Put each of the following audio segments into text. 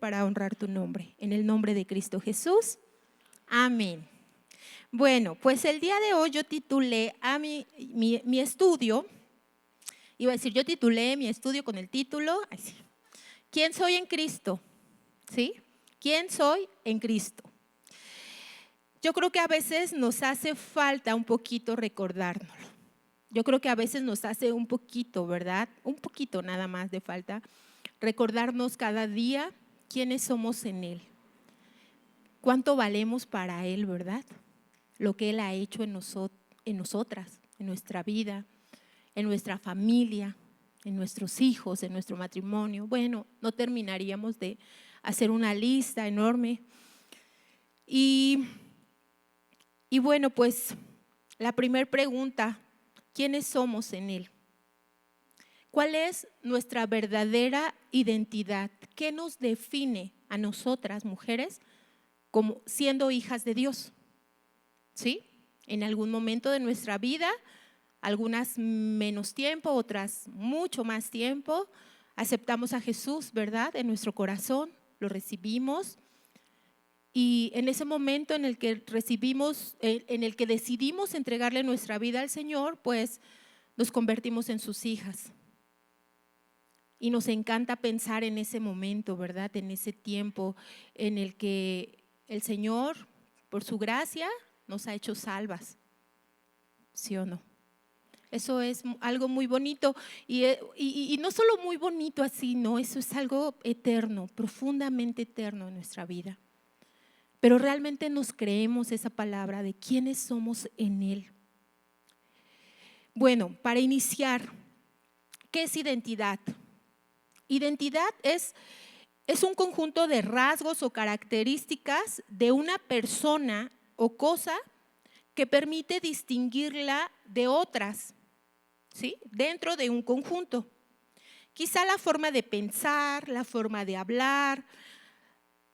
para honrar tu nombre. En el nombre de Cristo Jesús. Amén. Bueno, pues el día de hoy yo titulé a mi estudio, iba a decir, yo titulé mi estudio con el título, así, ¿quién soy en Cristo? ¿Sí? ¿Quién soy en Cristo? Yo creo que a veces nos hace falta un poquito recordárnoslo. Yo creo que a veces nos hace un poquito, ¿verdad? Un poquito nada más de falta recordarnos cada día quiénes somos en Él. Cuánto valemos para Él, ¿verdad? Lo que Él ha hecho en nosotras, en nuestra vida, en nuestra familia, en nuestros hijos, en nuestro matrimonio. Bueno, no terminaríamos de hacer una lista enorme. Y bueno, pues la primera pregunta, ¿quiénes somos en Él? ¿Cuál es nuestra verdadera identidad? ¿Qué nos define a nosotras, mujeres, como siendo hijas de Dios? ¿Sí? En algún momento de nuestra vida, algunas menos tiempo, otras mucho más tiempo, aceptamos a Jesús, ¿verdad? En nuestro corazón, lo recibimos. Y en ese momento en el que recibimos, en el que decidimos entregarle nuestra vida al Señor, pues nos convertimos en sus hijas. Y nos encanta pensar en ese momento, ¿verdad? En ese tiempo en el que el Señor, por su gracia, nos ha hecho salvas. ¿Sí o no? Eso es algo muy bonito y no solo muy bonito así, no, eso es algo eterno, profundamente eterno en nuestra vida. Pero realmente nos creemos esa palabra de quiénes somos en Él. Bueno, para iniciar, ¿qué es identidad? Identidad es un conjunto de rasgos o características de una persona o cosa que permite distinguirla de otras, ¿sí? Dentro de un conjunto. Quizá la forma de pensar, la forma de hablar,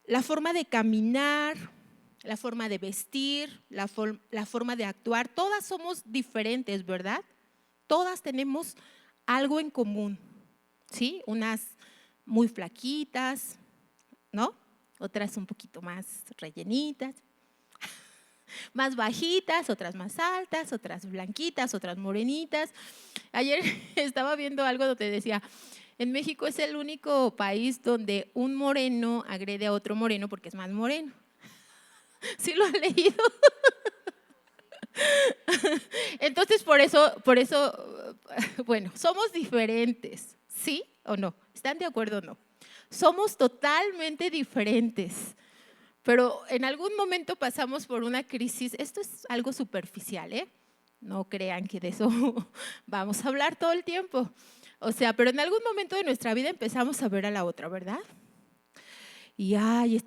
la forma de caminar, la forma de vestir, la forma de actuar, todas somos diferentes, ¿verdad? Todas tenemos algo en común, ¿sí? Unas muy flaquitas, ¿no? Otras un poquito más rellenitas, más bajitas, otras más altas, otras blanquitas, otras morenitas. Ayer estaba viendo algo donde decía, en México es el único país donde un moreno agrede a otro moreno porque es más moreno. ¿Sí lo han leído? Entonces, por eso, bueno, somos diferentes, ¿sí o no? ¿Están de acuerdo o no? Somos totalmente diferentes, pero en algún momento pasamos por una crisis. Esto es algo superficial, ¿eh? No crean que de eso vamos a hablar todo el tiempo. O sea, pero en algún momento de nuestra vida empezamos a ver a la otra, ¿verdad? Y ay,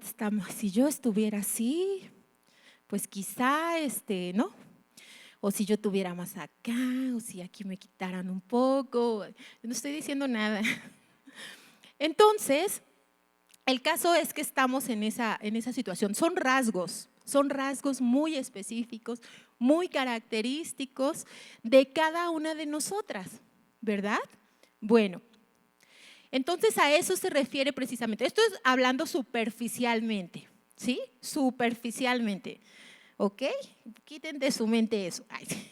si yo estuviera así, pues quizá, ¿no? O si yo tuviera más acá, o si aquí me quitaran un poco. No estoy diciendo nada. Entonces, el caso es que estamos en esa situación. Son rasgos muy específicos, muy característicos de cada una de nosotras, ¿verdad? Bueno, entonces a eso se refiere precisamente. Esto es hablando superficialmente, ¿sí? Superficialmente. ¿Ok? Quiten de su mente eso. Ay, sí.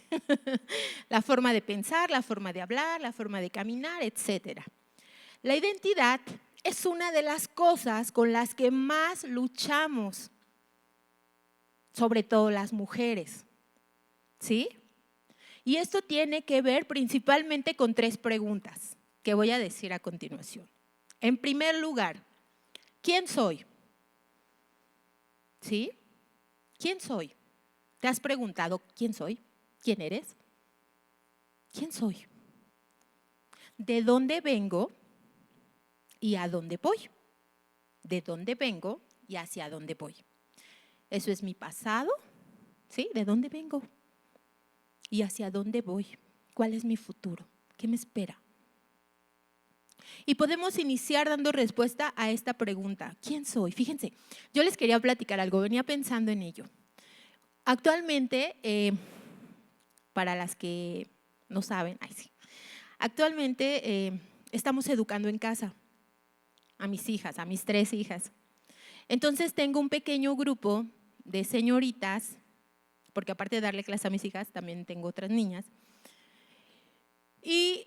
La forma de pensar, la forma de hablar, la forma de caminar, etcétera. La identidad es una de las cosas con las que más luchamos, sobre todo las mujeres, ¿sí? Y esto tiene que ver principalmente con 3 preguntas que voy a decir a continuación. En primer lugar, ¿quién soy? ¿Sí? ¿Quién soy? ¿Te has preguntado quién soy? ¿Quién eres? ¿Quién soy? ¿De dónde vengo y a dónde voy? ¿De dónde vengo y hacia dónde voy? Eso es mi pasado, ¿sí? ¿De dónde vengo? ¿Y hacia dónde voy? ¿Cuál es mi futuro? ¿Qué me espera? Y podemos iniciar dando respuesta a esta pregunta. ¿Quién soy? Fíjense, yo les quería platicar algo, venía pensando en ello. Actualmente, para las que no saben, actualmente estamos educando en casa. a mis hijas, a mis 3 hijas. Entonces tengo un pequeño grupo de señoritas, porque aparte de darle clase a mis hijas, también tengo otras niñas. Y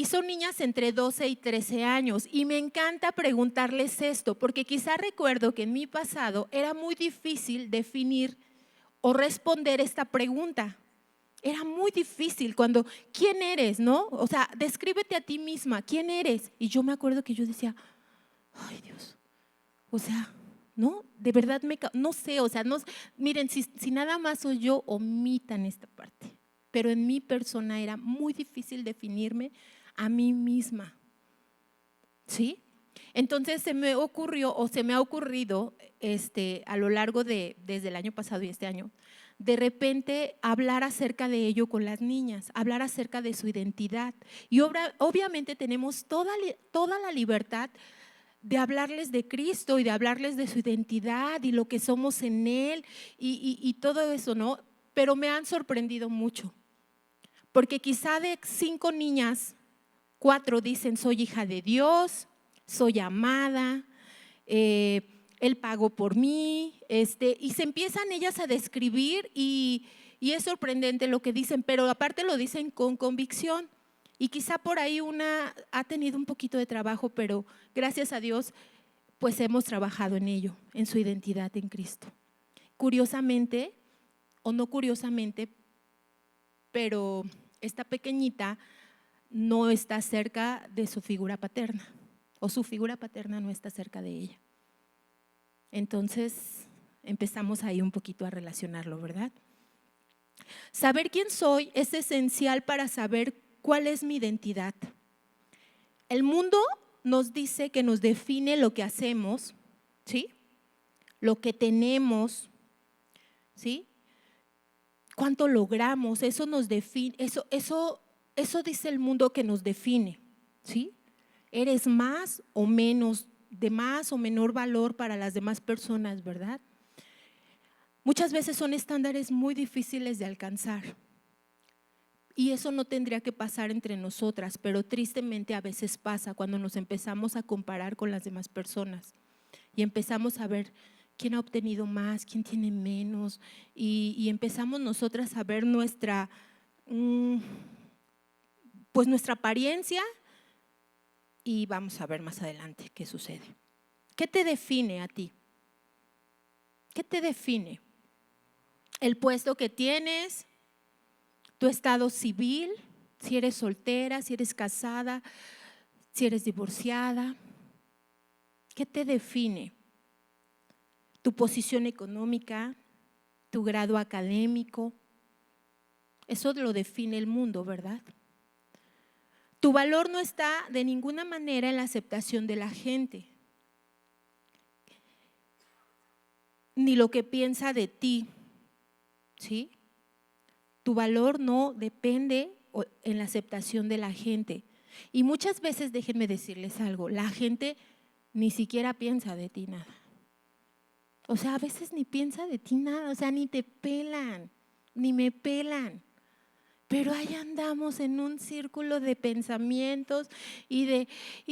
son niñas entre 12 y 13 años y me encanta preguntarles esto, porque quizá recuerdo que en mi pasado era muy difícil definir o responder esta pregunta. Era muy difícil cuando, ¿quién eres? ¿No? O sea, descríbete a ti misma, ¿quién eres? Y yo me acuerdo que yo decía, ay Dios, o sea, ¿no? De verdad no sé, o sea, no, miren, si nada más soy yo, omitan esta parte. Pero en mi persona era muy difícil definirme a mí misma, ¿sí? Entonces se me ha ocurrido a lo largo desde el año pasado y este año, de repente hablar acerca de ello con las niñas, hablar acerca de su identidad. Y obviamente tenemos toda la libertad de hablarles de Cristo y de hablarles de su identidad y lo que somos en Él y todo eso, ¿no? Pero me han sorprendido mucho. Porque quizá de 5 niñas, 4 dicen soy hija de Dios, soy amada, Él pagó por mí, y se empiezan ellas a describir y es sorprendente lo que dicen, pero aparte lo dicen con convicción. Y quizá por ahí una ha tenido un poquito de trabajo, pero gracias a Dios pues hemos trabajado en ello, en su identidad en Cristo. Curiosamente, o no curiosamente, pero esta pequeñita no está cerca de su figura paterna, o su figura paterna no está cerca de ella. Entonces empezamos ahí un poquito a relacionarlo, ¿verdad? Saber quién soy es esencial para saber cuál es mi identidad. El mundo nos dice que nos define lo que hacemos, ¿sí? Lo que tenemos, ¿sí? Cuánto logramos, eso nos define, eso dice el mundo que nos define, ¿sí? Eres más o menos, de más o menor valor para las demás personas, ¿verdad? Muchas veces son estándares muy difíciles de alcanzar y eso no tendría que pasar entre nosotras, pero tristemente a veces pasa cuando nos empezamos a comparar con las demás personas y empezamos a ver quién ha obtenido más, quién tiene menos y empezamos nosotras a ver nuestra apariencia y vamos a ver más adelante qué sucede. ¿Qué te define a ti? ¿Qué te define? El puesto que tienes, tu estado civil, si eres soltera, si eres casada, si eres divorciada. ¿Qué te define? Tu posición económica, tu grado académico, eso lo define el mundo, ¿verdad? Tu valor no está de ninguna manera en la aceptación de la gente, ni lo que piensa de ti, ¿sí? Tu valor no depende en la aceptación de la gente. Y muchas veces, déjenme decirles algo, la gente ni siquiera piensa de ti nada. O sea, a veces ni piensa de ti nada, o sea, ni te pelan, ni me pelan. Pero ahí andamos en un círculo de pensamientos y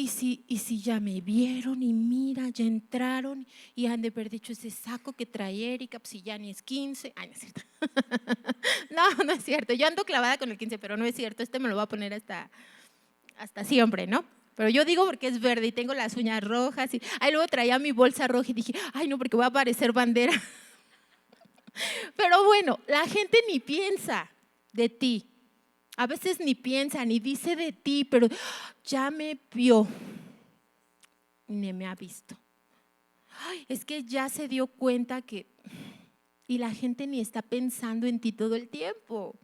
si ya me vieron y mira, ya entraron y han de haber dicho ese saco que trae Erika, pues si ya ni es 15. Ay, no es cierto. No es cierto. Yo ando clavada con el 15, pero no es cierto. Me lo voy a poner hasta siempre, ¿no? Pero yo digo porque es verde y tengo las uñas rojas y luego traía mi bolsa roja y dije, ay no, porque va a aparecer bandera. Pero bueno, la gente ni piensa de ti. A veces ni piensa, ni dice de ti, pero ya me vio, ni me ha visto. Ay, es que ya se dio cuenta que, y la gente ni está pensando en ti todo el tiempo.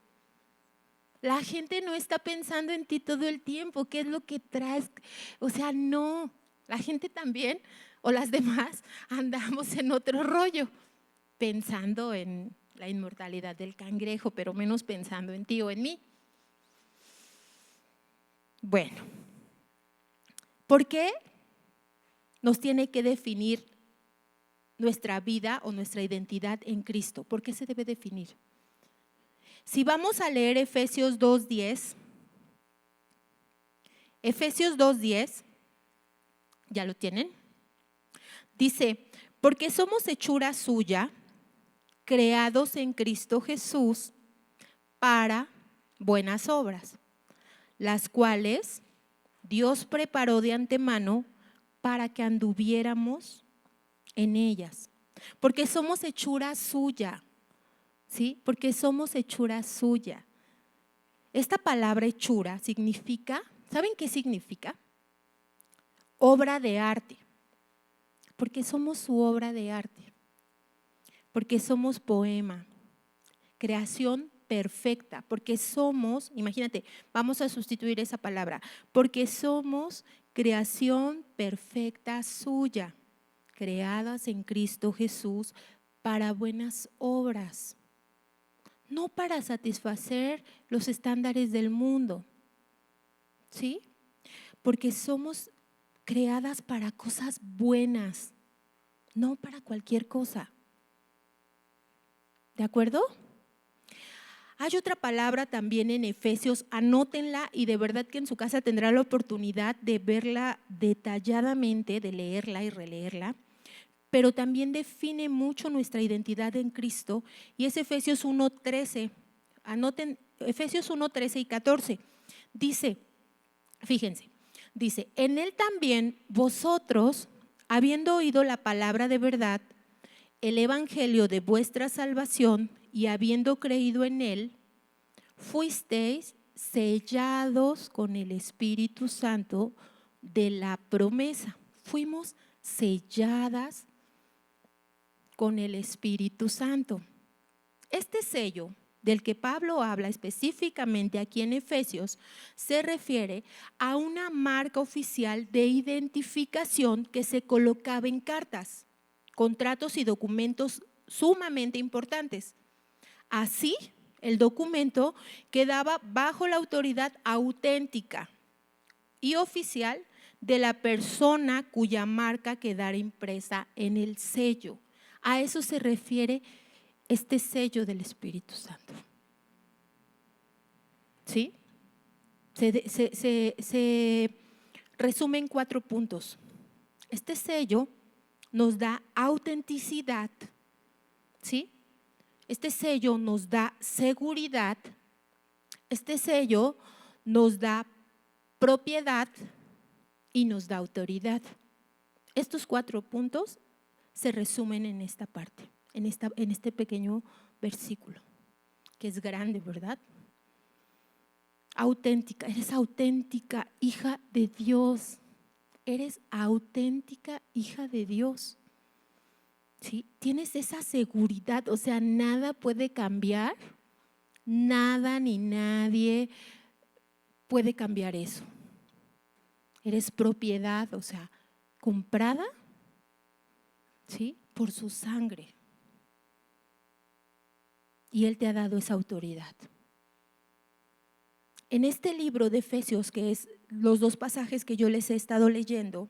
La gente no está pensando en ti todo el tiempo, ¿qué es lo que traes? O sea, no, la gente también, o las demás, andamos en otro rollo, pensando en la inmortalidad del cangrejo, pero menos pensando en ti o en mí. Bueno, ¿por qué nos tiene que definir nuestra vida o nuestra identidad en Cristo? ¿Por qué se debe definir? Si vamos a leer Efesios 2:10, ¿Ya lo tienen? Dice, porque somos hechura suya, creados en Cristo Jesús para buenas obras, las cuales Dios preparó de antemano para que anduviéramos en ellas. Porque somos hechura suya, ¿sí? Porque somos hechura suya. Esta palabra hechura significa, ¿saben qué significa? Obra de arte. Porque somos su obra de arte. Porque somos poema, creación perfecta. Porque somos, imagínate, vamos a sustituir esa palabra. Porque somos creación perfecta suya, creadas en Cristo Jesús para buenas obras. No para satisfacer los estándares del mundo, ¿sí? Porque somos creadas para cosas buenas, no para cualquier cosa. ¿De acuerdo? Hay otra palabra también en Efesios, anótenla y de verdad que en su casa tendrá la oportunidad de verla detalladamente, de leerla y releerla, pero también define mucho nuestra identidad en Cristo y es Efesios 1:13. Anoten Efesios 1:13 y 14. Dice, fíjense, dice, en él también vosotros, habiendo oído la palabra de verdad, el evangelio de vuestra salvación y habiendo creído en él, fuisteis sellados con el Espíritu Santo de la promesa. Fuimos selladas con el Espíritu Santo. Este sello del que Pablo habla específicamente aquí en Efesios se refiere a una marca oficial de identificación que se colocaba en cartas, contratos y documentos sumamente importantes. Así, el documento quedaba bajo la autoridad auténtica y oficial de la persona cuya marca quedara impresa en el sello. A eso se refiere este sello del Espíritu Santo. ¿Sí? Se resume en 4 puntos. Este sello nos da autenticidad, ¿sí? Este sello nos da seguridad, este sello nos da propiedad y nos da autoridad. Estos 4 puntos se resumen en esta parte, en este pequeño versículo, que es grande, ¿verdad? Auténtica, eres auténtica hija de Dios, eres auténtica hija de Dios. ¿Sí? Tienes esa seguridad, o sea, nada puede cambiar, nada ni nadie puede cambiar eso. Eres propiedad, o sea, comprada, ¿sí? Por su sangre. Y Él te ha dado esa autoridad. En este libro de Efesios, que es los 2 pasajes que yo les he estado leyendo,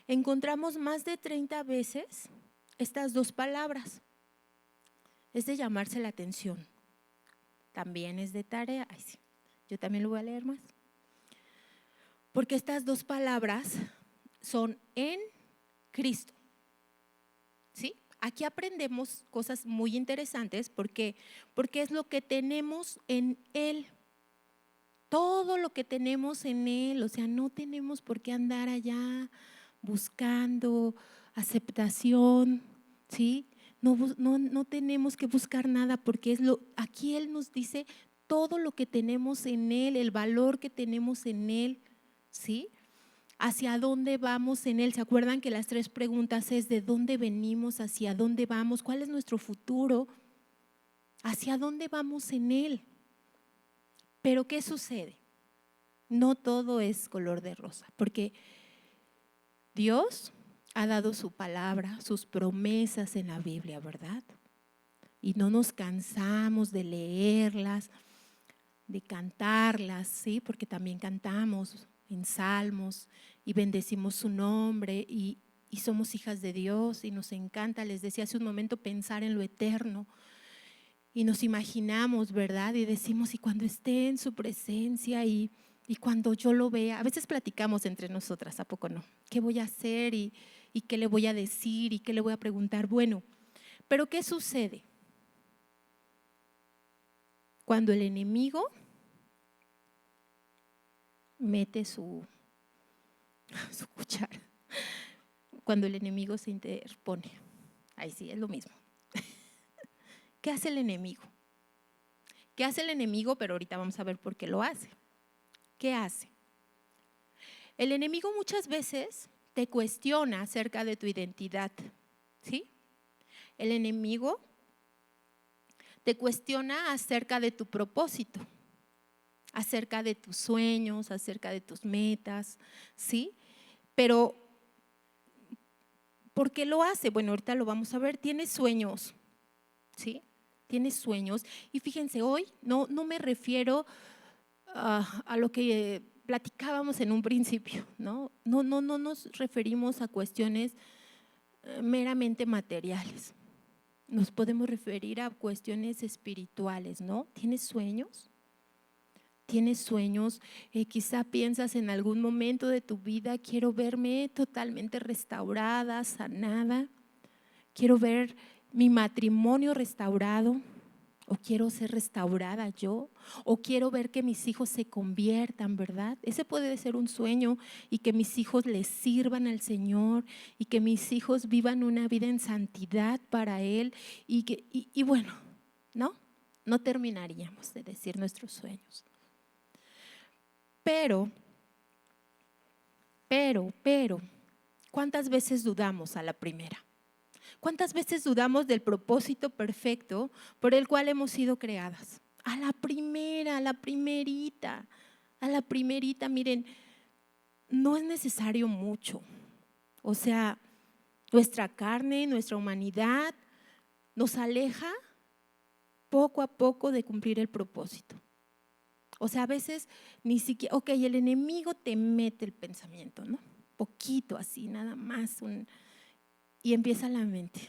encontramos más de 30 veces estas 2 palabras. Es de llamarse la atención. También es de tarea. Ay, sí, yo también lo voy a leer más. Porque estas 2 palabras son en Cristo. ¿Sí? Aquí aprendemos cosas muy interesantes porque es lo que tenemos en Él. Todo lo que tenemos en Él, o sea, no tenemos por qué andar allá buscando aceptación, ¿sí? No tenemos que buscar nada porque aquí Él nos dice todo lo que tenemos en Él, el valor que tenemos en Él, ¿sí? Hacia dónde vamos en Él. ¿Se acuerdan que las 3 preguntas es de dónde venimos, hacia dónde vamos, cuál es nuestro futuro, hacia dónde vamos en Él? Pero ¿qué sucede? No todo es color de rosa, porque Dios ha dado su palabra, sus promesas en la Biblia, ¿verdad? Y no nos cansamos de leerlas, de cantarlas, ¿sí? Porque también cantamos en salmos y bendecimos su nombre y somos hijas de Dios y nos encanta, les decía hace un momento, pensar en lo eterno. Y nos imaginamos, ¿verdad? Y decimos, y cuando esté en su presencia y Y cuando yo lo vea, a veces platicamos entre nosotras, ¿a poco no? ¿Qué voy a hacer y qué le voy a decir y qué le voy a preguntar? Bueno, pero ¿qué sucede? Cuando el enemigo mete su cuchara, cuando el enemigo se interpone, ahí sí es lo mismo. ¿Qué hace el enemigo? ¿Qué hace el enemigo? Pero ahorita vamos a ver por qué lo hace. ¿Qué hace? El enemigo muchas veces te cuestiona acerca de tu identidad, ¿sí? El enemigo te cuestiona acerca de tu propósito, acerca de tus sueños, acerca de tus metas, ¿sí? Pero, ¿por qué lo hace? Bueno, ahorita lo vamos a ver. Tienes sueños, ¿sí? Tienes sueños. Y fíjense, hoy no me refiero a lo que platicábamos en un principio, ¿no? No nos referimos a cuestiones meramente materiales. Nos podemos referir a cuestiones espirituales, ¿no? ¿Tienes sueños? ¿Tienes sueños? Quizá piensas en algún momento de tu vida, quiero verme totalmente restaurada, sanada, quiero ver mi matrimonio restaurado, o quiero ser restaurada yo, o quiero ver que mis hijos se conviertan, ¿verdad? Ese puede ser un sueño, y que mis hijos les sirvan al Señor, y que mis hijos vivan una vida en santidad para Él, y bueno, no terminaríamos de decir nuestros sueños. Pero, ¿cuántas veces dudamos a la primera? ¿Cuántas veces dudamos del propósito perfecto por el cual hemos sido creadas? A la primera, a la primerita, miren, no es necesario mucho. O sea, nuestra carne, nuestra humanidad nos aleja poco a poco de cumplir el propósito. O sea, a veces ni siquiera, ok, el enemigo te mete el pensamiento, ¿no? Poquito así, nada más. Y empieza la mente.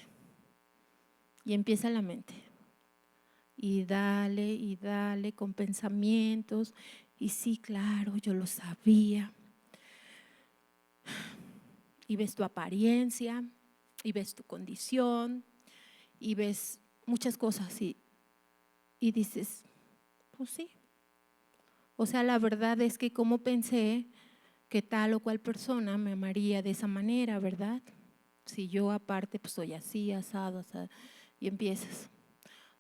Y dale con pensamientos. Y sí, claro, yo lo sabía. Y ves tu apariencia, y ves tu condición, y ves muchas cosas y dices, pues sí. O sea, la verdad es que como pensé que tal o cual persona me amaría de esa manera, ¿verdad? Si yo aparte pues soy así, asado, y empiezas.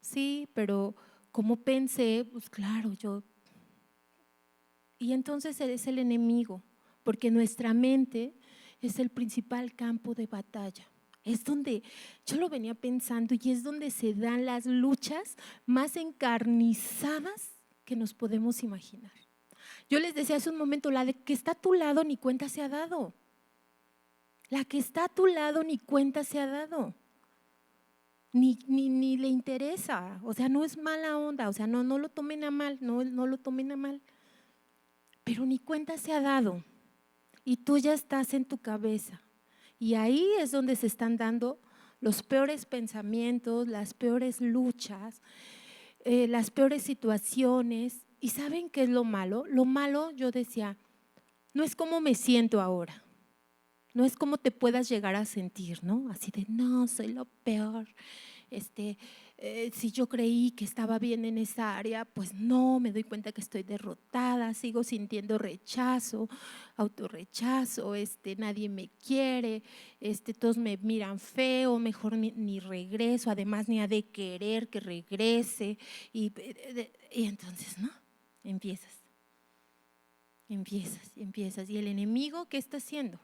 Sí, pero como pensé, pues claro, y entonces eres el enemigo, porque nuestra mente es el principal campo de batalla. Es donde, yo lo venía pensando, y es donde se dan las luchas más encarnizadas que nos podemos imaginar. Yo les decía hace un momento, la de que está a tu lado ni cuenta se ha dado. La que está a tu lado ni cuenta se ha dado. Ni le interesa, o sea, no es mala onda, o sea, no lo tomen a mal, no lo tomen a mal. Pero ni cuenta se ha dado, y tú ya estás en tu cabeza, y ahí es donde se están dando los peores pensamientos, las peores luchas, las peores situaciones. ¿Y saben qué es lo malo? Lo malo, yo decía, no es cómo me siento ahora, no es cómo te puedas llegar a sentir, ¿no? Así de, no, soy lo peor. Si yo creí que estaba bien en esa área, pues no, me doy cuenta que estoy derrotada, sigo sintiendo rechazo, autorrechazo, nadie me quiere, todos me miran feo, mejor ni regreso, además ni ha de querer que regrese, y entonces, ¿no? Empiezas, y el enemigo, ¿qué está haciendo?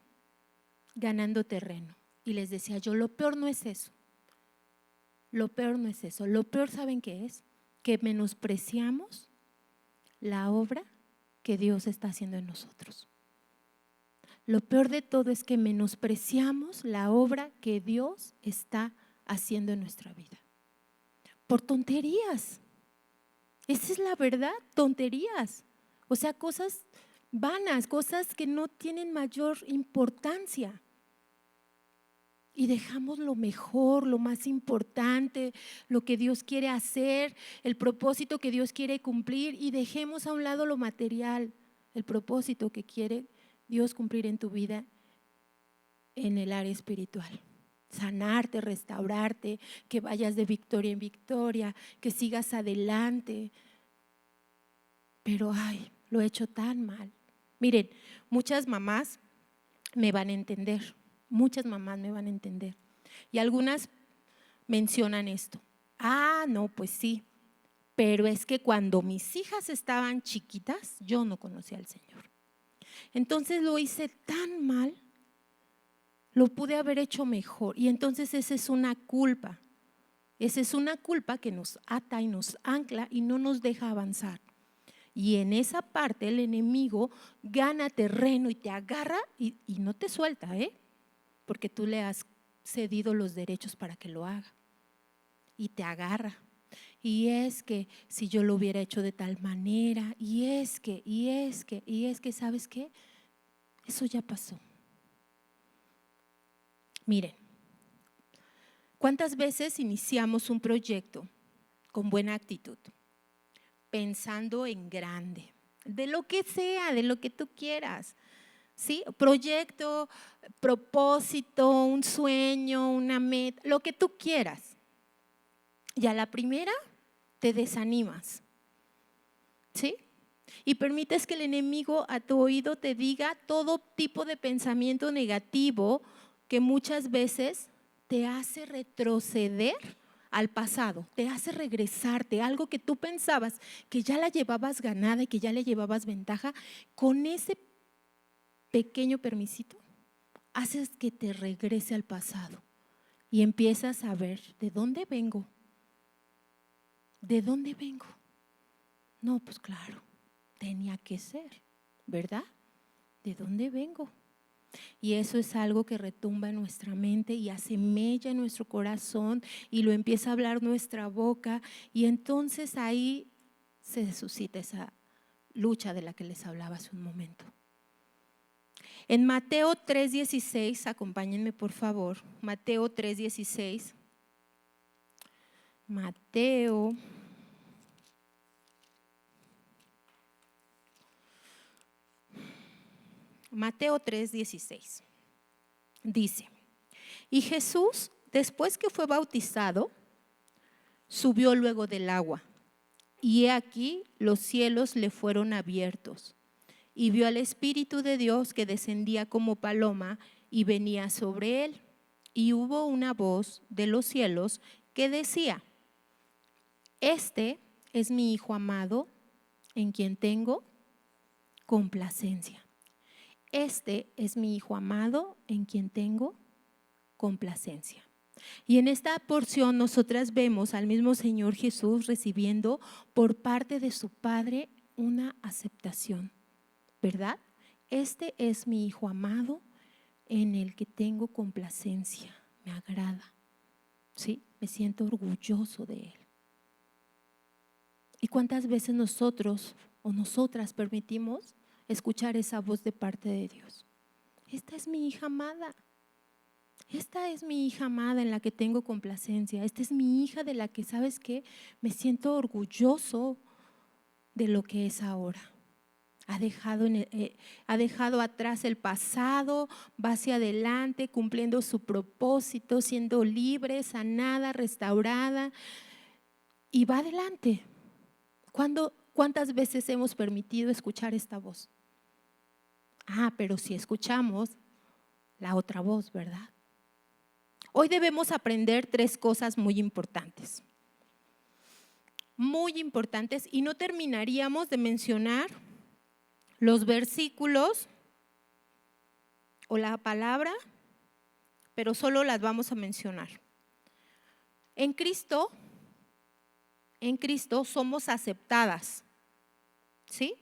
Ganando terreno. Y les decía yo, lo peor no es eso. Lo peor no es eso. Lo peor, ¿saben qué es? Que menospreciamos la obra que Dios está haciendo en nosotros. Lo peor de todo es que menospreciamos la obra que Dios está haciendo en nuestra vida. Por tonterías. Esa es la verdad, tonterías. O sea, cosas vanas, cosas que no tienen mayor importancia. Y dejamos lo mejor, lo más importante, lo que Dios quiere hacer, el propósito que Dios quiere cumplir, y dejemos a un lado lo material. el propósito que quiere Dios cumplir en tu vida en el área espiritual. Sanarte, restaurarte, que vayas de victoria en victoria, que sigas adelante. Pero ay, lo he hecho tan mal. Miren, muchas mamás me van a entender, muchas mamás me van a entender. Y algunas mencionan esto. Ah, no, pues sí, pero es que cuando mis hijas estaban chiquitas, yo no conocía al Señor. Entonces lo hice tan mal, lo pude haber hecho mejor. Y entonces esa es una culpa. Esa es una culpa que nos ata y nos ancla y no nos deja avanzar. Y en esa parte el enemigo gana terreno y te agarra y no te suelta, porque tú le has cedido los derechos para que lo haga. Y te agarra. Y es que si yo lo hubiera hecho de tal manera, y es que, ¿sabes qué? Eso ya pasó. Miren, ¿cuántas veces iniciamos un proyecto con buena actitud? Pensando en grande, de lo que sea, de lo que tú quieras, ¿sí? Proyecto, propósito, un sueño, una meta, lo que tú quieras. Y a la primera te desanimas, ¿sí? Y permites que el enemigo a tu oído te diga todo tipo de pensamiento negativo que muchas veces te hace retroceder al pasado, te hace regresarte, algo que tú pensabas que ya la llevabas ganada y que ya le llevabas ventaja, con ese pequeño permisito haces que te regrese al pasado y empiezas a ver de dónde vengo. ¿De dónde vengo? No, pues claro, tenía que ser, ¿verdad? ¿De dónde vengo? Y eso es algo que retumba en nuestra mente y hace mella en nuestro corazón y lo empieza a hablar nuestra boca y entonces ahí se suscita esa lucha de la que les hablaba hace un momento. En Mateo 3:16, acompáñenme por favor, Mateo 3:16. Mateo 3:16 dice: y Jesús, después que fue bautizado, subió luego del agua, y he aquí los cielos le fueron abiertos, y vio al Espíritu de Dios que descendía como paloma y venía sobre él. Y hubo una voz de los cielos que decía: este es mi Hijo amado, en quien tengo complacencia. Este es mi Hijo amado, en quien tengo complacencia. Y en esta porción nosotras vemos al mismo Señor Jesús recibiendo por parte de su Padre una aceptación, ¿verdad? Este es mi Hijo amado en el que tengo complacencia, me agrada, ¿sí? Me siento orgulloso de él. ¿Y cuántas veces nosotros o nosotras permitimos escuchar esa voz de parte de Dios? Esta es mi hija amada. Esta es mi hija amada en la que tengo complacencia. Esta es mi hija de la que, ¿sabes qué? Me siento orgulloso de lo que es ahora. Ha dejado atrás el pasado, va hacia adelante, cumpliendo su propósito, siendo libre, sanada, restaurada y va adelante. ¿Cuántas veces hemos permitido escuchar esta voz? Pero si escuchamos la otra voz, ¿verdad? Hoy debemos aprender 3 cosas muy importantes. Muy importantes, y no terminaríamos de mencionar los versículos o la palabra, pero solo las vamos a mencionar. En Cristo somos aceptadas, ¿sí?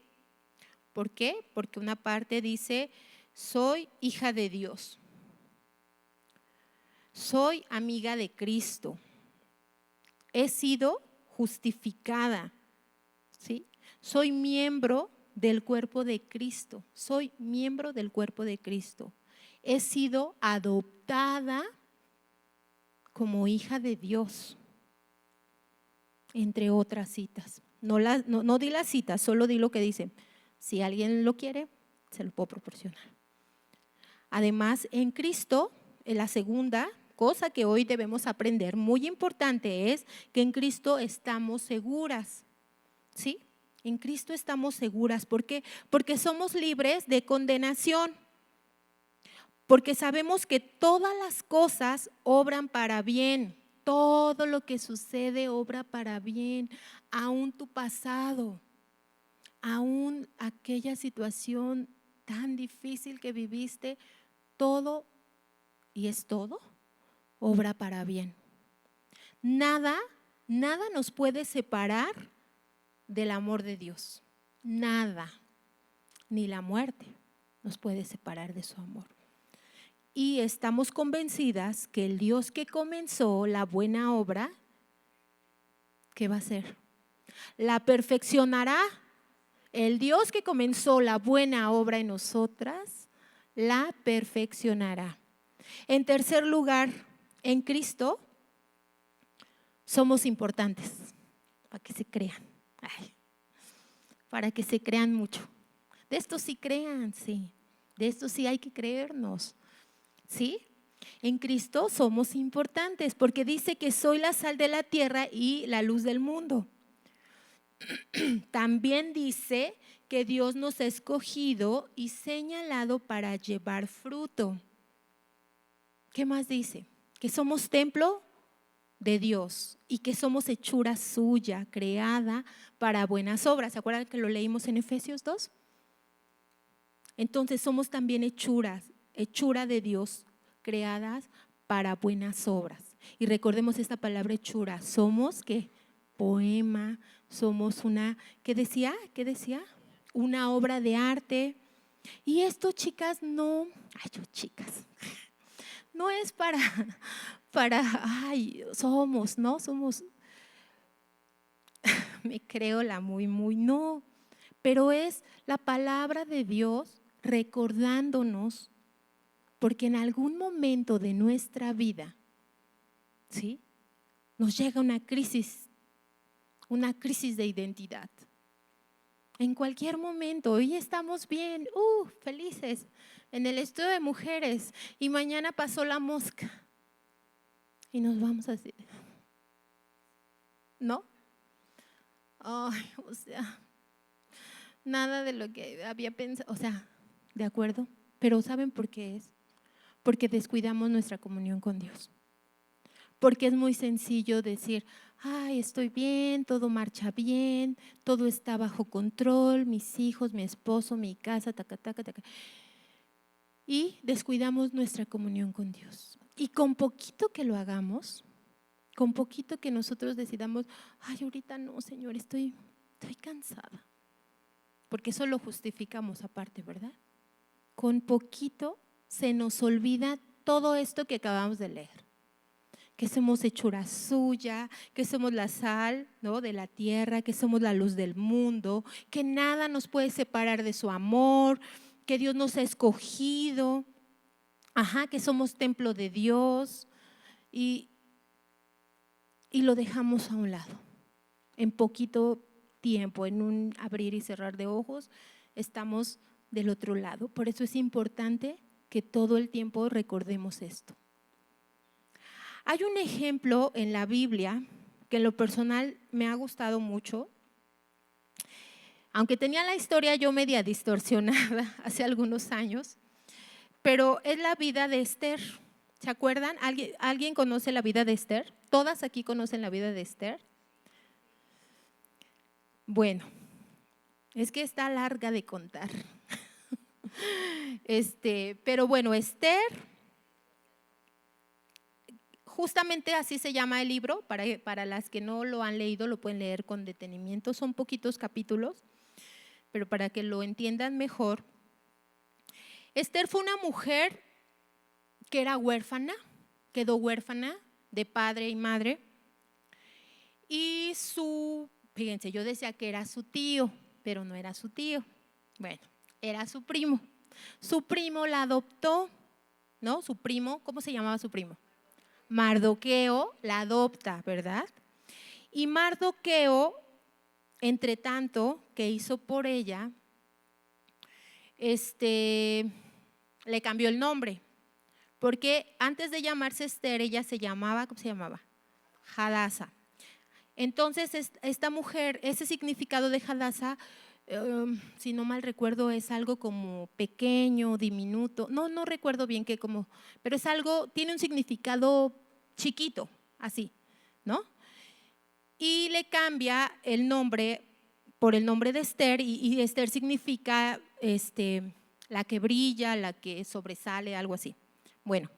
¿Por qué? Porque una parte dice: soy hija de Dios. Soy amiga de Cristo. He sido justificada, ¿sí? Soy miembro del cuerpo de Cristo. Soy miembro del cuerpo de Cristo. He sido adoptada como hija de Dios, entre otras citas. No di las citas, solo di lo que dice. Si alguien lo quiere, se lo puedo proporcionar. Además, en Cristo, en la segunda cosa que hoy debemos aprender, muy importante, es que en Cristo estamos seguras. ¿Sí? En Cristo estamos seguras. ¿Por qué? Porque somos libres de condenación. Porque sabemos que todas las cosas obran para bien. Todo lo que sucede obra para bien. Aún tu pasado, aún aquella situación tan difícil que viviste, todo, y es todo, obra para bien. Nada nos puede separar del amor de Dios. Nada, ni la muerte nos puede separar de su amor. Y estamos convencidas que el Dios que comenzó la buena obra, ¿qué va a hacer? La perfeccionará. El Dios que comenzó la buena obra en nosotras, la perfeccionará. En tercer lugar, en Cristo somos importantes, para que se crean. Ay, para que se crean mucho. De esto sí crean, sí. De esto sí hay que creernos. ¿Sí? En Cristo somos importantes porque dice que soy la sal de la tierra y la luz del mundo. También dice que Dios nos ha escogido y señalado para llevar fruto. ¿Qué más dice? Que somos templo de Dios y que somos hechura suya, creada para buenas obras. ¿Se acuerdan que lo leímos en Efesios 2? Entonces somos también hechura de Dios, creadas para buenas obras. Y recordemos esta palabra hechura. Somos ¿qué? Poema, somos una, ¿qué decía? ¿Qué decía? Una obra de arte. Y esto, chicas, no, ay, yo chicas, no es ay, somos, ¿no? Somos, me creo la muy, no. Pero es la palabra de Dios recordándonos, porque en algún momento de nuestra vida, ¿sí? Nos llega una crisis de identidad. En cualquier momento, hoy estamos bien, felices, en el estudio de mujeres, y mañana pasó la mosca. Y nos vamos a decir, ¿no? Ay, o sea, nada de lo que había pensado, o sea, ¿de acuerdo? Pero ¿saben por qué es? Porque descuidamos nuestra comunión con Dios. Porque es muy sencillo decir, ay, estoy bien, todo marcha bien, todo está bajo control, mis hijos, mi esposo, mi casa, taca, taca, taca. Y descuidamos nuestra comunión con Dios. Y con poquito que lo hagamos, con poquito que nosotros decidamos, ay, ahorita no, Señor, estoy cansada. Porque eso lo justificamos aparte, ¿verdad? Con poquito se nos olvida todo esto que acabamos de leer. Que somos hechura suya, que somos la sal, ¿no? de la tierra, que somos la luz del mundo, que nada nos puede separar de su amor, que Dios nos ha escogido, que somos templo de Dios y lo dejamos a un lado. En poquito tiempo, en un abrir y cerrar de ojos, estamos del otro lado. Por eso es importante que todo el tiempo recordemos esto. Hay un ejemplo en la Biblia que en lo personal me ha gustado mucho, aunque tenía la historia yo media distorsionada hace algunos años, pero es la vida de Esther. ¿Se acuerdan? ¿Alguien conoce la vida de Esther? ¿Todas aquí conocen la vida de Esther? Bueno, es que está larga de contar. Pero bueno, Esther, justamente así se llama el libro, para las que no lo han leído lo pueden leer con detenimiento, son poquitos capítulos, pero para que lo entiendan mejor. Esther fue una mujer que era huérfana, quedó huérfana de padre y madre, y fíjense, yo decía que era su tío, pero no era su tío, bueno, era su primo. Su primo la adoptó, ¿no? Su primo, ¿cómo se llamaba su primo? Mardoqueo la adopta, ¿verdad? Y Mardoqueo, entre tanto, que hizo por ella, le cambió el nombre, porque antes de llamarse Esther, ella se llamaba, ¿cómo se llamaba? Hadasa. Entonces, esta mujer, ese significado de Hadasa, si no mal recuerdo, es algo como pequeño, diminuto, no recuerdo bien qué como, pero es algo, tiene un significado chiquito, así, ¿no? Y le cambia el nombre por el nombre de Esther, y Esther significa la que brilla, la que sobresale, algo así. Bueno,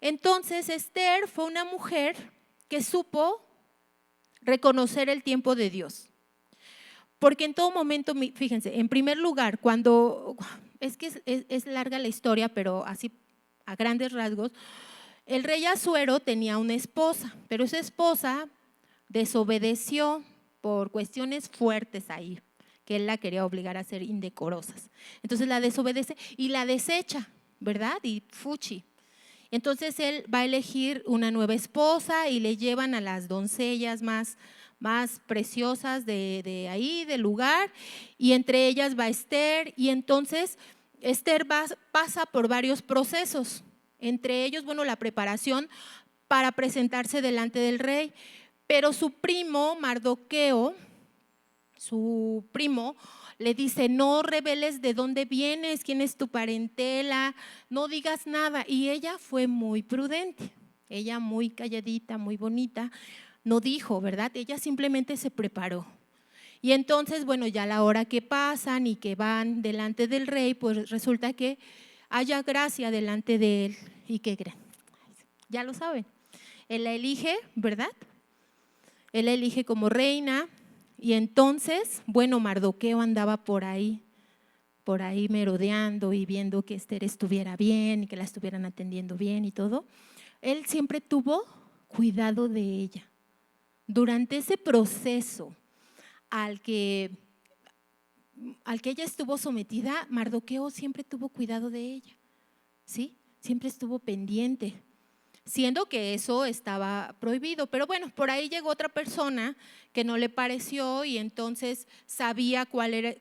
entonces Esther fue una mujer que supo reconocer el tiempo de Dios. Porque en todo momento, fíjense, en primer lugar, cuando, es que es larga la historia, pero así a grandes rasgos, el rey Asuero tenía una esposa, pero esa esposa desobedeció por cuestiones fuertes ahí, que él la quería obligar a ser indecorosas. Entonces la desobedece y la desecha, ¿verdad? Y fuchi. Entonces él va a elegir una nueva esposa y le llevan a las doncellas más preciosas de ahí, del lugar, y entre ellas va Esther. Y entonces Esther pasa por varios procesos, entre ellos, bueno, la preparación para presentarse delante del rey, pero su primo Mardoqueo, su primo, le dice: no reveles de dónde vienes, quién es tu parentela, no digas nada. Y ella fue muy prudente, ella muy calladita, muy bonita, no dijo, ¿verdad? Ella simplemente se preparó. Y entonces, bueno, ya a la hora que pasan y que van delante del rey, pues resulta que haya gracia delante de él. ¿Y qué creen? Ya lo saben, él la elige, ¿verdad? Él la elige como reina. Y entonces, bueno, Mardoqueo andaba por ahí merodeando y viendo que Esther estuviera bien y que la estuvieran atendiendo bien y todo. Él siempre tuvo cuidado de ella. Durante ese proceso al que ella estuvo sometida, Mardoqueo siempre tuvo cuidado de ella, ¿sí? Siempre estuvo pendiente, siendo que eso estaba prohibido. Pero bueno, por ahí llegó otra persona que no le pareció y entonces sabía cuál era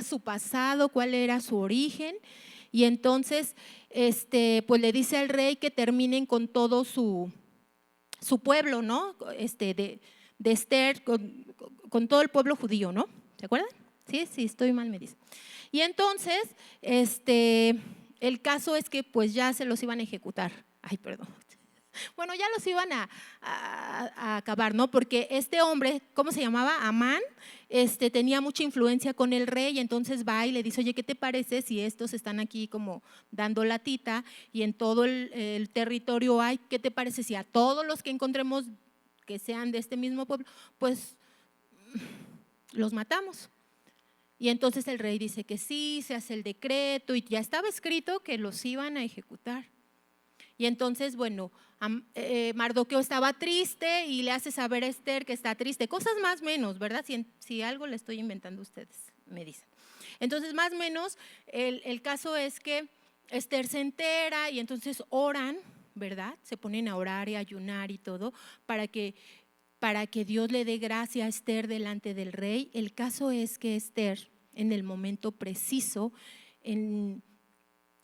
su pasado, cuál era su origen, y entonces pues le dice al rey que terminen con todo su pueblo, ¿no? De Esther, con todo el pueblo judío, ¿no? ¿Se acuerdan? Sí, estoy mal, me dice. Y entonces, el caso es que pues ya se los iban a ejecutar. Ay, perdón. Bueno, ya los iban a acabar, ¿no? Porque este hombre, ¿cómo se llamaba? Amán, tenía mucha influencia con el rey, y entonces va y le dice: oye, ¿qué te parece si estos están aquí como dando latita y en todo el territorio hay? ¿Qué te parece si a todos los que encontremos que sean de este mismo pueblo, pues los matamos? Y entonces el rey dice que sí, se hace el decreto y ya estaba escrito que los iban a ejecutar. Y entonces, bueno, Mardoqueo estaba triste y le hace saber a Esther que está triste. Cosas más o menos, ¿verdad? Si algo le estoy inventando, ustedes me dicen. Entonces, más o menos, el caso es que Esther se entera y entonces oran, ¿verdad? Se ponen a orar y a ayunar y todo para que Dios le dé gracia a Esther delante del rey. El caso es que Esther, en el momento preciso, en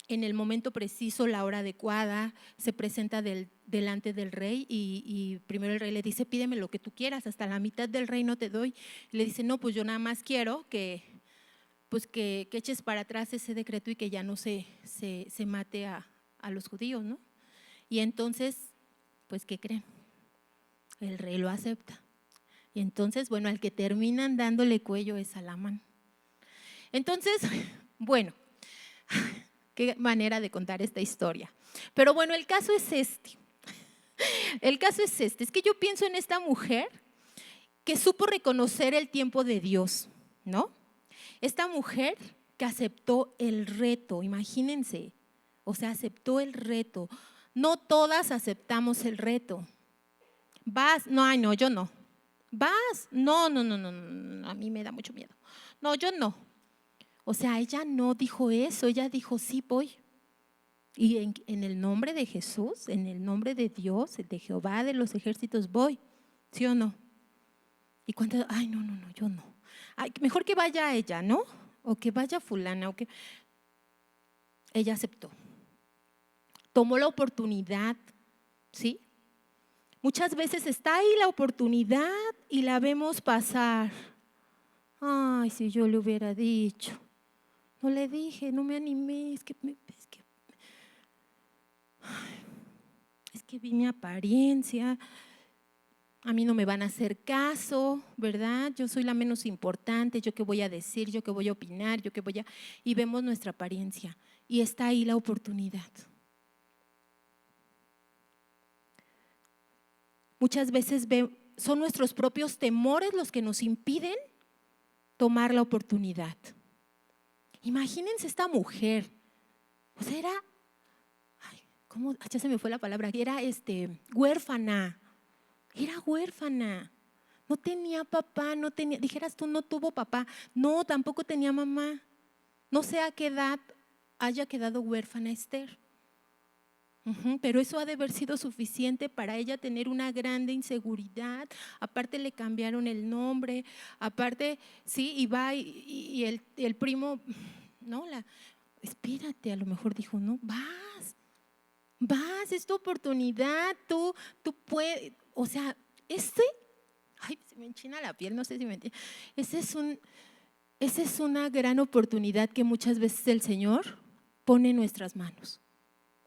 el momento preciso, la hora adecuada, se presenta delante del rey y primero el rey le dice: pídeme lo que tú quieras, hasta la mitad del reino te doy. Y le dice: no, pues yo nada más quiero que eches para atrás ese decreto y que ya no se mate a los judíos, ¿no? Y entonces, pues, ¿qué creen? El rey lo acepta. Y entonces, bueno, al que terminan dándole cuello es a Amán. Entonces, bueno, qué manera de contar esta historia. Pero bueno, el caso es es que yo pienso en esta mujer que supo reconocer el tiempo de Dios, ¿no? Esta mujer que aceptó el reto, imagínense, o sea, aceptó el reto. No todas aceptamos el reto. Vas, no, ay, no, yo no. Vas, no, a mí me da mucho miedo. No, yo no. O sea, ella no dijo eso, ella dijo: sí, voy. Y en el nombre de Jesús, en el nombre de Dios, de Jehová de los ejércitos, voy. ¿Sí o no? Y cuando, ay, no, yo no. Ay, mejor que vaya ella, ¿no? o que vaya fulana, o que… Ella aceptó, tomó la oportunidad, ¿sí? Muchas veces está ahí la oportunidad y la vemos pasar. Ay, si yo le hubiera dicho, no le dije, no me animé, es que vi mi apariencia, a mí no me van a hacer caso, ¿verdad? Yo soy la menos importante, yo qué voy a decir, yo qué voy a opinar, yo qué voy a… Y vemos nuestra apariencia y está ahí la oportunidad. Muchas veces son nuestros propios temores los que nos impiden tomar la oportunidad. Imagínense esta mujer, o sea, era, ¿cómo? Ya se me fue la palabra, era huérfana. Era huérfana, no tenía papá, no tenía, dijeras tú, no tuvo papá, no, tampoco tenía mamá. No sé a qué edad haya quedado huérfana Esther, pero eso ha de haber sido suficiente para ella tener una grande inseguridad. Aparte le cambiaron el nombre, aparte, sí, y va y el primo, no, espérate, a lo mejor dijo, no, vas, es tu oportunidad, tú puedes, o sea, ay, se me enchina la piel, no sé si me entiendes. Esa es una gran oportunidad que muchas veces el Señor pone en nuestras manos.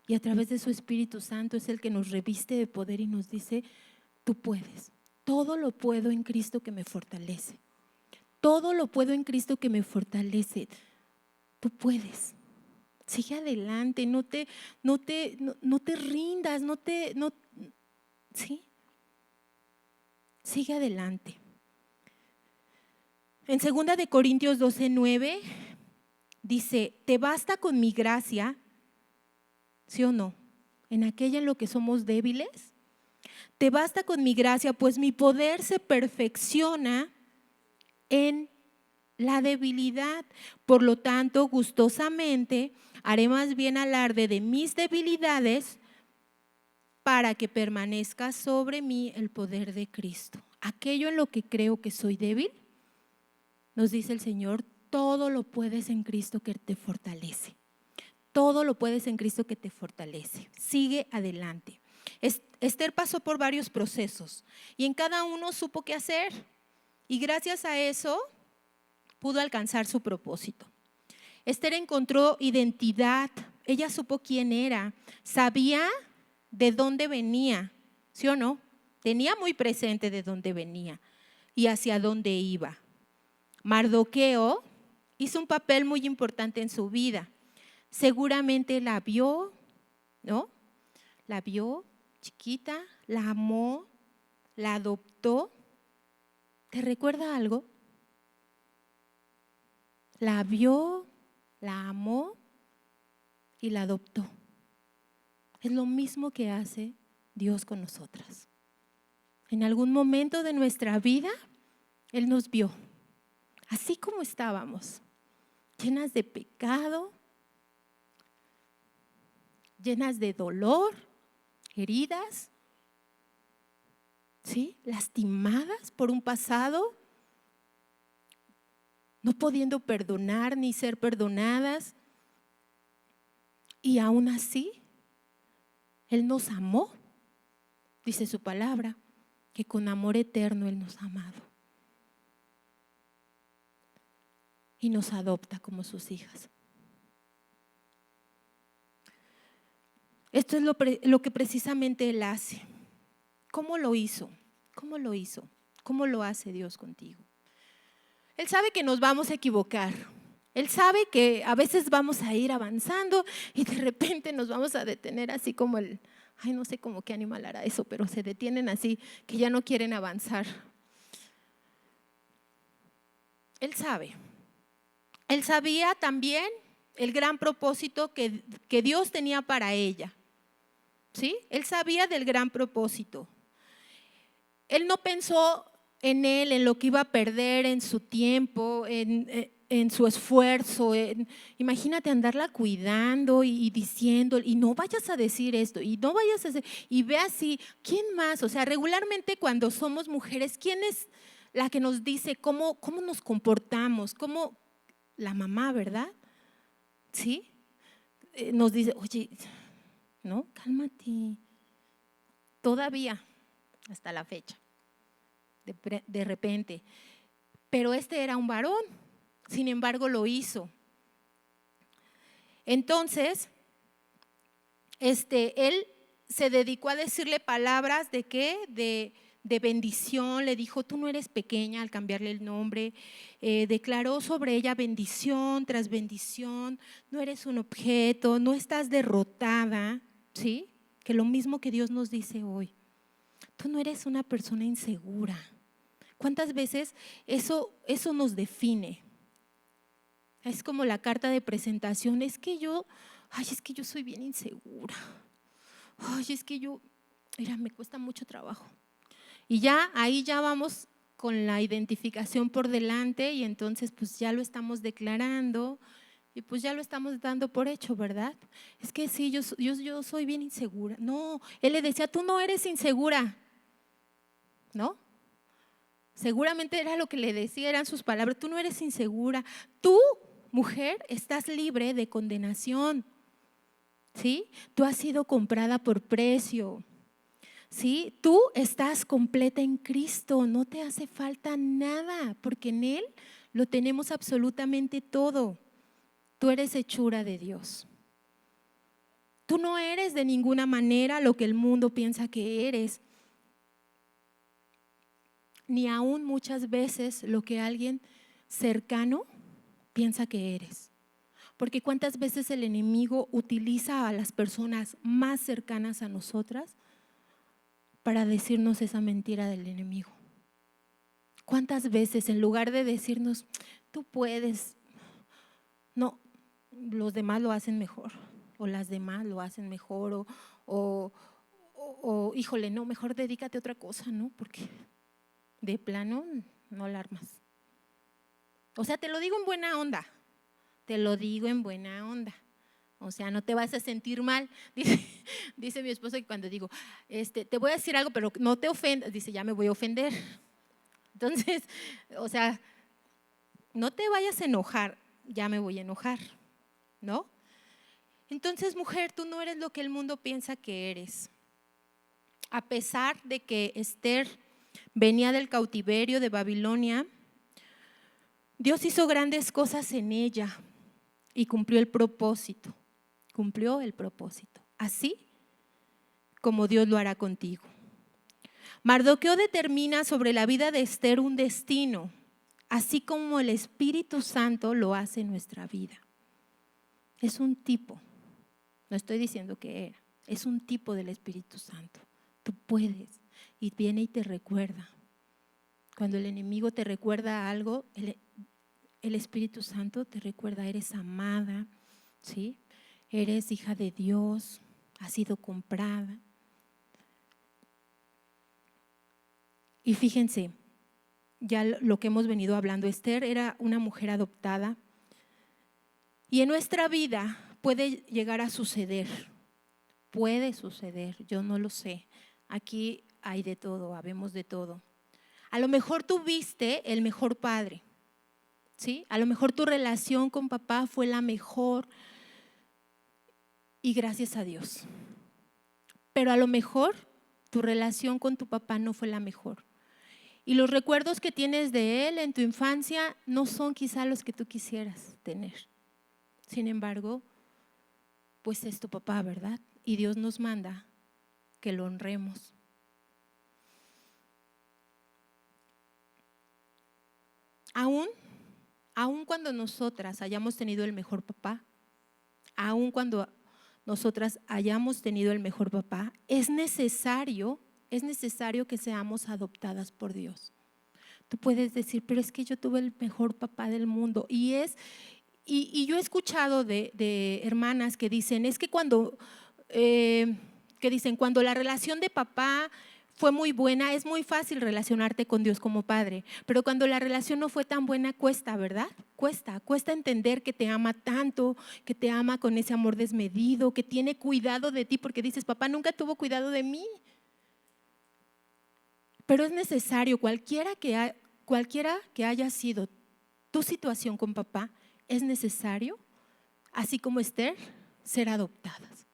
Y a través de su Espíritu Santo es el que nos reviste de poder y nos dice, tú puedes. Todo lo puedo en Cristo que me fortalece. Todo lo puedo en Cristo que me fortalece. Tú puedes. Sigue adelante, no te rindas, ¿sí? Sigue adelante. En 2 Corintios 12:9 dice, te basta con mi gracia, ¿sí o no? En aquella en lo que somos débiles, te basta con mi gracia, pues mi poder se perfecciona en la debilidad. Por lo tanto, gustosamente haré más bien alarde de mis debilidades para que permanezca sobre mí el poder de Cristo. Aquello en lo que creo que soy débil, nos dice el Señor, todo lo puedes en Cristo que te fortalece. Todo lo puedes en Cristo que te fortalece. Sigue adelante. Esther pasó por varios procesos y en cada uno supo qué hacer. Y gracias a eso pudo alcanzar su propósito. Esther encontró identidad. Ella supo quién era. Sabía de dónde venía, ¿sí o no? Tenía muy presente de dónde venía y hacia dónde iba. Mardoqueo hizo un papel muy importante en su vida. Seguramente la vio, ¿no? La vio chiquita, la amó, la adoptó. ¿Te recuerda algo? La vio, la amó y la adoptó. Es lo mismo que hace Dios con nosotras. En algún momento de nuestra vida, Él nos vio, así como estábamos, llenas de pecado, llenas de dolor, heridas, ¿sí? Lastimadas por un pasado, no pudiendo perdonar ni ser perdonadas. Y aún así, Él nos amó, dice su palabra, que con amor eterno Él nos ha amado. Y nos adopta como sus hijas. Esto es lo que precisamente Él hace. ¿Cómo lo hizo? ¿Cómo lo hizo? ¿Cómo lo hace Dios contigo? Él sabe que nos vamos a equivocar. Él sabe que a veces vamos a ir avanzando y de repente nos vamos a detener así como no sé cómo qué animal hará eso, pero se detienen así que ya no quieren avanzar. Él sabe. Él sabía también el gran propósito que Dios tenía para ella. ¿Sí? Él sabía del gran propósito. Él no pensó en él, en lo que iba a perder, en su tiempo, en su esfuerzo. Imagínate andarla cuidando y diciendo, y no vayas a decir esto, y no vayas a hacer, y ve así, ¿quién más? O sea, regularmente cuando somos mujeres, ¿quién es la que nos dice cómo nos comportamos? la mamá, ¿verdad? ¿Sí? Nos dice, oye, no, cálmate. Todavía, hasta la fecha, de repente. Pero este era un varón, sin embargo lo hizo. Entonces, él se dedicó a decirle palabras de qué, de bendición. Le dijo, tú no eres pequeña, al cambiarle el nombre. Declaró sobre ella bendición tras bendición. No eres un objeto, no estás derrotada, ¿sí? Que lo mismo que Dios nos dice hoy. Tú no eres una persona insegura. ¿Cuántas veces eso nos define? Es como la carta de presentación. Es que yo soy bien insegura. Es que mira, me cuesta mucho trabajo. Y ya ahí ya vamos con la identificación por delante y entonces pues ya lo estamos declarando y pues ya lo estamos dando por hecho, ¿verdad? Es que sí, yo soy bien insegura. No, él le decía, tú no eres insegura, ¿no? Seguramente era lo que le decía, eran sus palabras, tú no eres insegura. Tú, mujer, estás libre de condenación, ¿sí? Tú has sido comprada por precio. ¿Sí? Tú estás completa en Cristo, no te hace falta nada, porque en Él lo tenemos absolutamente todo. Tú eres hechura de Dios. Tú no eres de ninguna manera lo que el mundo piensa que eres, ni aún muchas veces lo que alguien cercano piensa que eres. Porque cuántas veces el enemigo utiliza a las personas más cercanas a nosotras para decirnos esa mentira del enemigo. ¿Cuántas veces en lugar de decirnos, tú puedes, no, los demás lo hacen mejor, o las demás lo hacen mejor, o híjole, no, mejor dedícate a otra cosa, ¿no? Porque de plano no la armas. O sea, te lo digo en buena onda, te lo digo en buena onda. O sea, no te vas a sentir mal. Dice mi esposo que cuando digo, te voy a decir algo, pero no te ofendas, dice, ya me voy a ofender. Entonces, o sea, no te vayas a enojar, ya me voy a enojar, ¿no? Entonces, mujer, tú no eres lo que el mundo piensa que eres. A pesar de que Esther venía del cautiverio de Babilonia, Dios hizo grandes cosas en ella y cumplió el propósito. Cumplió el propósito. Así como Dios lo hará contigo. Mardoqueo determina sobre la vida de Esther un destino, así como el Espíritu Santo lo hace en nuestra vida. Es un tipo, no estoy diciendo que era, es un tipo del Espíritu Santo. Tú puedes, y viene y te recuerda. Cuando el enemigo te recuerda algo, el Espíritu Santo te recuerda, eres amada, ¿sí? Eres hija de Dios, has sido comprada. Y fíjense, ya lo que hemos venido hablando, Esther era una mujer adoptada y en nuestra vida puede llegar a suceder, puede suceder, yo no lo sé, aquí hay de todo, habemos de todo. A lo mejor tuviste el mejor padre, ¿sí? A lo mejor tu relación con papá fue la mejor y gracias a Dios, pero a lo mejor tu relación con tu papá no fue la mejor. Y los recuerdos que tienes de él en tu infancia no son quizá los que tú quisieras tener. Sin embargo, pues es tu papá, ¿verdad? Y Dios nos manda que lo honremos. Aún cuando nosotras hayamos tenido el mejor papá, aún cuando nosotras hayamos tenido el mejor papá, es necesario que seamos adoptadas por Dios. Tú puedes decir, pero es que yo tuve el mejor papá del mundo. Y yo he escuchado de hermanas que dicen, es que cuando la relación de papá fue muy buena, es muy fácil relacionarte con Dios como padre, pero cuando la relación no fue tan buena, cuesta, ¿verdad? Cuesta entender que te ama tanto, que te ama con ese amor desmedido, que tiene cuidado de ti, porque dices, papá nunca tuvo cuidado de mí. Pero es necesario, cualquiera que haya sido tu situación con papá, es necesario, así como Esther, ser adoptadas.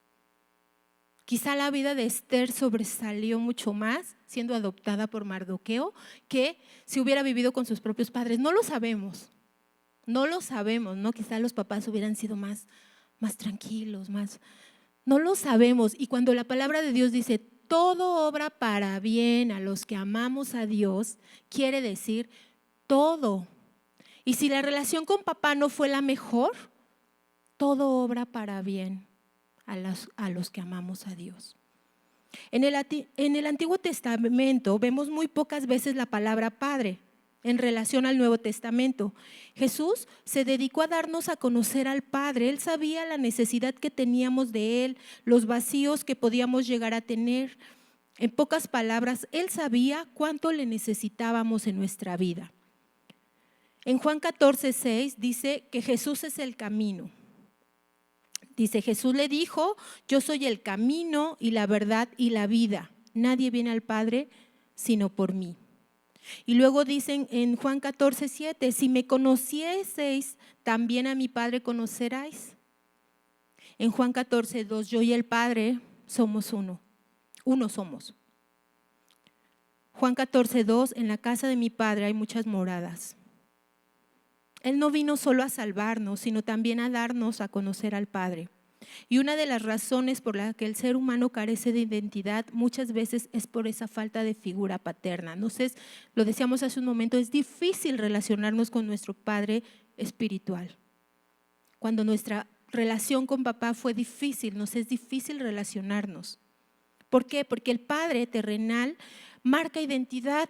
Quizá la vida de Esther sobresalió mucho más siendo adoptada por Mardoqueo que si hubiera vivido con sus propios padres. No lo sabemos, ¿no? Quizá los papás hubieran sido más tranquilos, no lo sabemos. Y cuando la palabra de Dios dice, todo obra para bien a los que amamos a Dios, quiere decir todo. Y si la relación con papá no fue la mejor, todo obra para bien a los que amamos a Dios. En el Antiguo Testamento vemos muy pocas veces la palabra Padre en relación al Nuevo Testamento. Jesús se dedicó a darnos a conocer al Padre. Él sabía la necesidad que teníamos de Él, los vacíos que podíamos llegar a tener. En pocas palabras, Él sabía cuánto le necesitábamos en nuestra vida. En Juan 14:6 dice que Jesús es el camino. Dice, Jesús le dijo, yo soy el camino y la verdad y la vida. Nadie viene al Padre sino por mí. Y luego dicen en Juan 14:7, si me conocieseis, también a mi Padre conoceráis. En Juan 14:2, yo y el Padre somos uno somos. Juan 14:2, en la casa de mi Padre hay muchas moradas. Él no vino solo a salvarnos, sino también a darnos a conocer al Padre. Y una de las razones por las que el ser humano carece de identidad muchas veces es por esa falta de figura paterna. Entonces, lo decíamos hace un momento, es difícil relacionarnos con nuestro Padre espiritual. Cuando nuestra relación con papá fue difícil, nos es difícil relacionarnos. ¿Por qué? Porque el Padre terrenal marca identidad.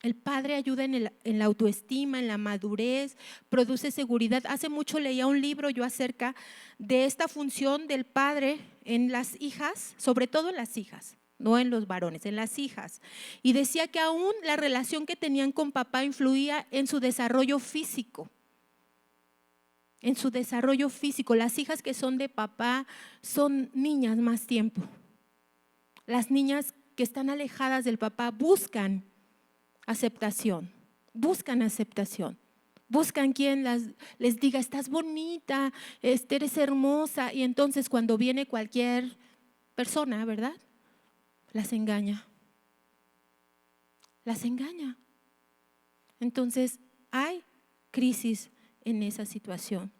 El Padre ayuda en la autoestima, en la madurez, produce seguridad. Hace mucho leía un libro yo acerca de esta función del Padre en las hijas, sobre todo en las hijas, no en los varones, en las hijas. Y decía que aún la relación que tenían con papá influía en su desarrollo físico. En su desarrollo físico. Las hijas que son de papá son niñas más tiempo. Las niñas que están alejadas del papá buscan aceptación, buscan quien les diga, estás bonita, eres hermosa, y entonces cuando viene cualquier persona, ¿verdad? Las engaña. Entonces hay crisis en esa situación.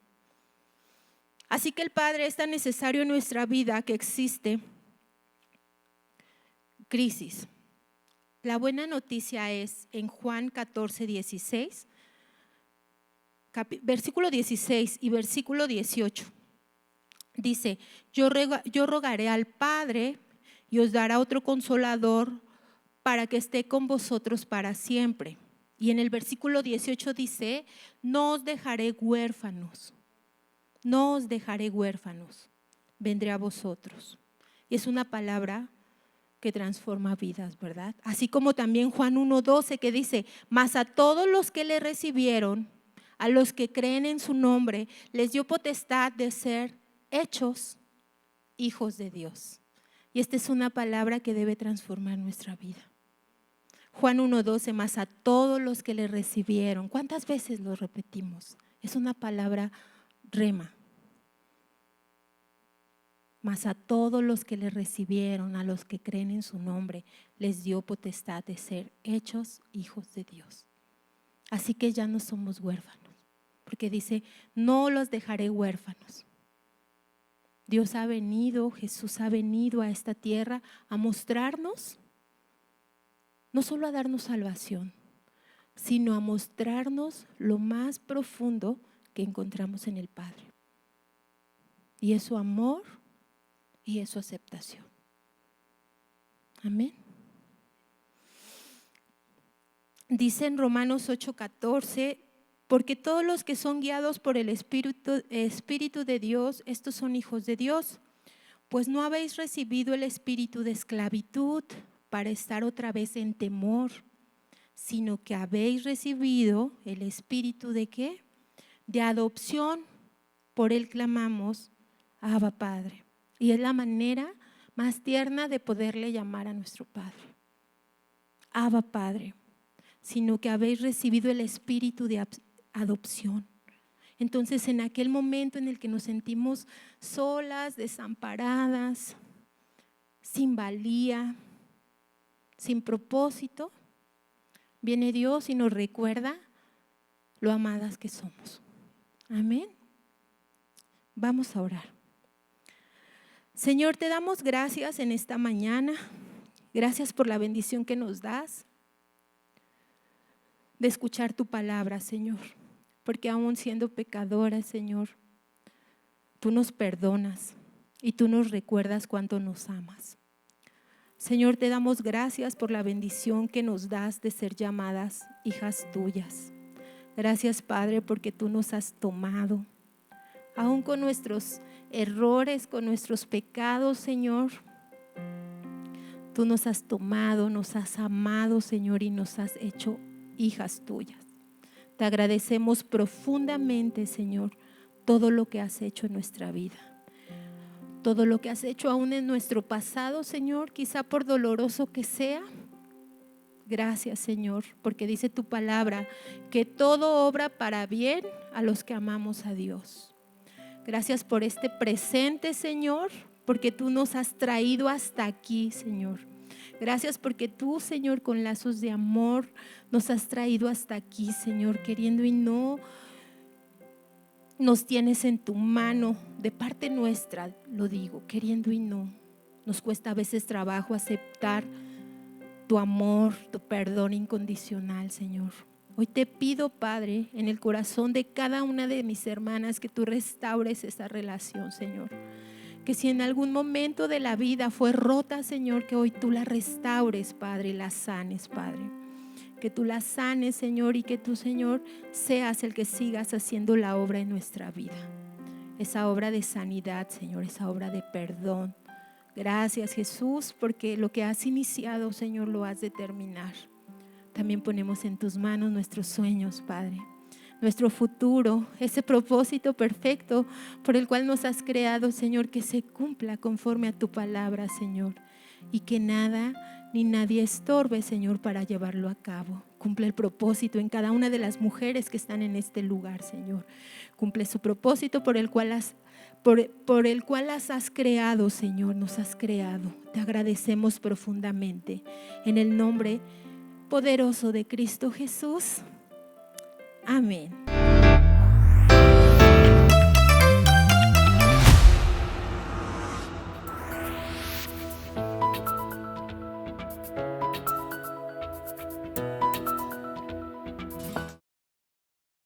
Así que el Padre es tan necesario en nuestra vida que existe crisis. La buena noticia es en Juan 14:16, versículo 16 y versículo 18. Dice, yo rogaré al Padre y os dará otro consolador para que esté con vosotros para siempre. Y en el versículo 18 dice, no os dejaré huérfanos, vendré a vosotros. Y es una palabra que transforma vidas, ¿verdad? Así como también Juan 1:12 que dice, mas a todos los que le recibieron, a los que creen en su nombre, les dio potestad de ser hechos hijos de Dios. Y esta es una palabra que debe transformar nuestra vida. Juan 1:12, mas a todos los que le recibieron. ¿Cuántas veces lo repetimos? Es una palabra rema. Mas a todos los que le recibieron, a los que creen en su nombre, les dio potestad de ser hechos hijos de Dios. Así que ya no somos huérfanos, porque dice, no los dejaré huérfanos. Dios ha venido, Jesús ha venido a esta tierra a mostrarnos, no solo a darnos salvación, sino a mostrarnos lo más profundo que encontramos en el Padre. Y es su amor y es su aceptación. Amén. Dice en Romanos 8:14, porque todos los que son guiados por el Espíritu de Dios, estos son hijos de Dios. Pues no habéis recibido el espíritu de esclavitud para estar otra vez en temor, sino que habéis recibido el espíritu ¿de qué? De adopción. Por él clamamos, Abba Padre. Y es la manera más tierna de poderle llamar a nuestro Padre. Abba Padre, sino que habéis recibido el espíritu de adopción. Entonces, en aquel momento en el que nos sentimos solas, desamparadas, sin valía, sin propósito, viene Dios y nos recuerda lo amadas que somos. Amén. Vamos a orar. Señor, te damos gracias en esta mañana. Gracias por la bendición que nos das de escuchar tu palabra, Señor. Porque aún siendo pecadoras, Señor, tú nos perdonas y tú nos recuerdas cuánto nos amas. Señor, te damos gracias por la bendición que nos das de ser llamadas hijas tuyas. Gracias, Padre, porque tú nos has tomado, aún con nuestros errores, con nuestros pecados, Señor. Tú nos has tomado, nos has amado, Señor, y nos has hecho hijas tuyas. Te agradecemos profundamente, Señor, todo lo que has hecho en nuestra vida. Todo lo que has hecho aún en nuestro pasado, Señor, quizá por doloroso que sea. Gracias, Señor, porque dice tu palabra que todo obra para bien a los que amamos a Dios. Gracias por este presente, Señor, porque tú nos has traído hasta aquí, Señor. Gracias porque tú, Señor, con lazos de amor nos has traído hasta aquí, Señor, queriendo y no nos tienes en tu mano, de parte nuestra, lo digo, queriendo y no. Nos cuesta a veces trabajo aceptar tu amor, tu perdón incondicional, Señor. Hoy te pido, Padre, en el corazón de cada una de mis hermanas, que tú restaures esa relación, Señor. Que si en algún momento de la vida fue rota, Señor, que hoy tú la restaures, Padre, y la sanes, Padre. Que tú la sanes, Señor, y que tú, Señor, seas el que sigas haciendo la obra en nuestra vida. Esa obra de sanidad, Señor, esa obra de perdón. Gracias, Jesús, porque lo que has iniciado, Señor, lo has de terminar. También ponemos en tus manos nuestros sueños, Padre, nuestro futuro, ese propósito perfecto por el cual nos has creado, Señor, que se cumpla conforme a tu palabra, Señor, y que nada ni nadie estorbe, Señor, para llevarlo a cabo. Cumple el propósito en cada una de las mujeres que están en este lugar, Señor. Cumple su propósito por el cual las has creado, Señor, nos has creado. Te agradecemos profundamente en el nombre poderoso de Cristo Jesús. Amén.